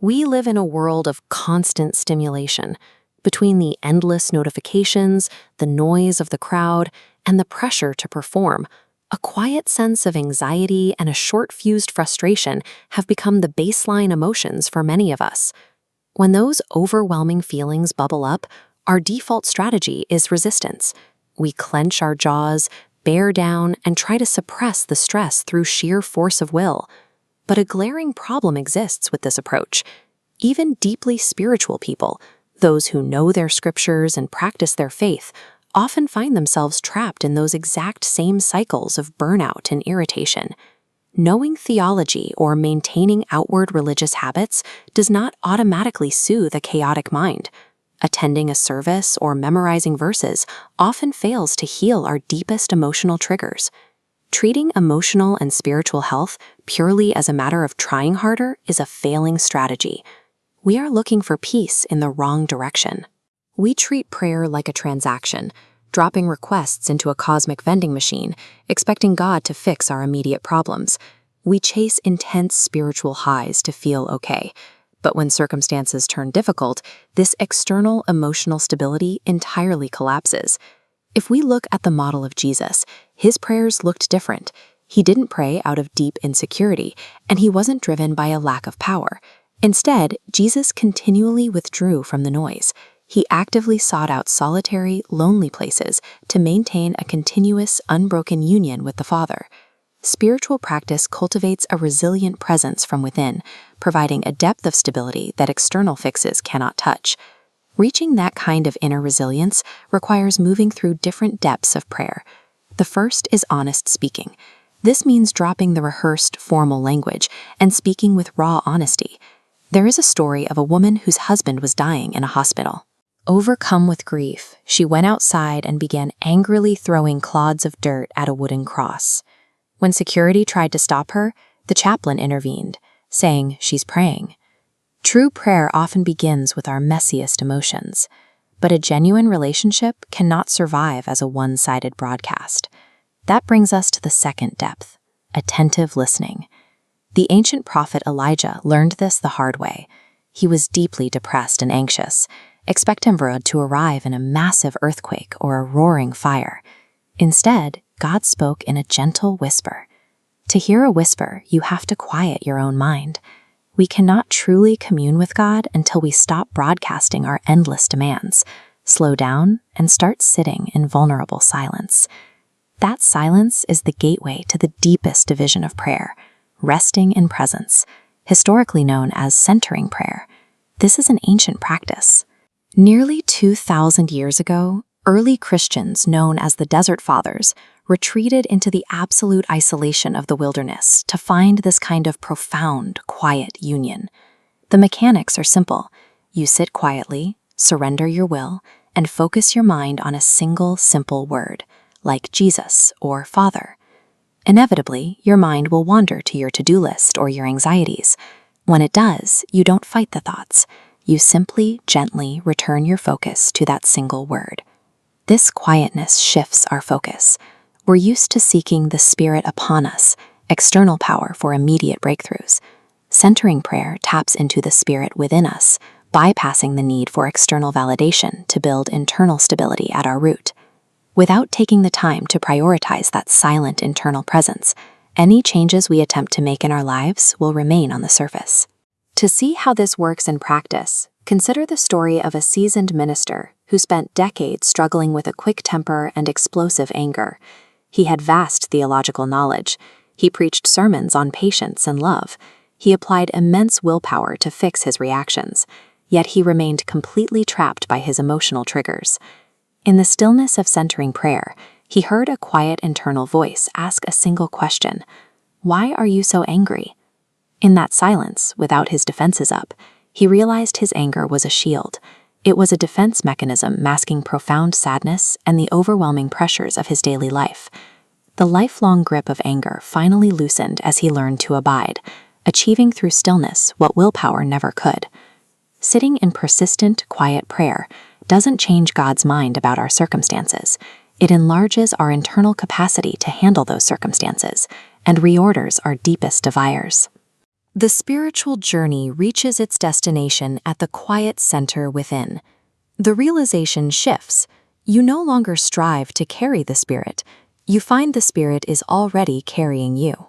We live in a world of constant stimulation. Between the endless notifications, the noise of the crowd, and the pressure to perform, a quiet sense of anxiety and a short-fused frustration have become the baseline emotions for many of us. When those overwhelming feelings bubble up, our default strategy is resistance. We clench our jaws, bear down, and try to suppress the stress through sheer force of will. But a glaring problem exists with this approach. Even deeply spiritual people, those who know their scriptures and practice their faith, often find themselves trapped in those exact same cycles of burnout and irritation. Knowing theology or maintaining outward religious habits does not automatically soothe a chaotic mind. Attending a service or memorizing verses often fails to heal our deepest emotional triggers. Treating emotional and spiritual health purely as a matter of trying harder is a failing strategy. We are looking for peace in the wrong direction. We treat prayer like a transaction, dropping requests into a cosmic vending machine, expecting God to fix our immediate problems. We chase intense spiritual highs to feel okay. But when circumstances turn difficult, this external emotional stability entirely collapses. If we look at the model of Jesus, his prayers looked different. He didn't pray out of deep insecurity, and he wasn't driven by a lack of power. Instead, Jesus continually withdrew from the noise. He actively sought out solitary, lonely places to maintain a continuous, unbroken union with the Father. Spiritual practice cultivates a resilient presence from within, providing a depth of stability that external fixes cannot touch. Reaching that kind of inner resilience requires moving through different depths of prayer. The first is honest speaking. This means dropping the rehearsed, formal language and speaking with raw honesty. There is a story of a woman whose husband was dying in a hospital. Overcome with grief, she went outside and began angrily throwing clods of dirt at a wooden cross. When security tried to stop her, the chaplain intervened, saying, "She's praying." True prayer often begins with our messiest emotions, but a genuine relationship cannot survive as a one-sided broadcast. That brings us to the second depth, attentive listening. The ancient prophet Elijah learned this the hard way. He was deeply depressed and anxious, expecting to arrive in a massive earthquake or a roaring fire. Instead, God spoke in a gentle whisper. To hear a whisper, you have to quiet your own mind. We cannot truly commune with God until we stop broadcasting our endless demands, slow down, and start sitting in vulnerable silence. That silence is the gateway to the deepest division of prayer, resting in presence, historically known as centering prayer. This is an ancient practice. Nearly 2,000 years ago, early Christians, known as the Desert Fathers, retreated into the absolute isolation of the wilderness to find this kind of profound, quiet union. The mechanics are simple. You sit quietly, surrender your will, and focus your mind on a single simple word, like Jesus or Father. Inevitably, your mind will wander to your to-do list or your anxieties. When it does, you don't fight the thoughts. You simply, gently return your focus to that single word. This quietness shifts our focus. We're used to seeking the Spirit upon us, external power for immediate breakthroughs. Centering prayer taps into the Spirit within us, bypassing the need for external validation to build internal stability at our root. Without taking the time to prioritize that silent internal presence, any changes we attempt to make in our lives will remain on the surface. To see how this works in practice, consider the story of a seasoned minister who spent decades struggling with a quick temper and explosive anger. He had vast theological knowledge. He preached sermons on patience and love. He applied immense willpower to fix his reactions, yet he remained completely trapped by his emotional triggers. In the stillness of centering prayer, he heard a quiet internal voice ask a single question: "Why are you so angry?" In that silence, without his defenses up, he realized his anger was a shield. It was a defense mechanism masking profound sadness and the overwhelming pressures of his daily life. The lifelong grip of anger finally loosened as he learned to abide, achieving through stillness what willpower never could. Sitting in persistent, quiet prayer doesn't change God's mind about our circumstances. It enlarges our internal capacity to handle those circumstances and reorders our deepest desires. The spiritual journey reaches its destination at the quiet center within. The realization shifts. You no longer strive to carry the spirit. You find the spirit is already carrying you.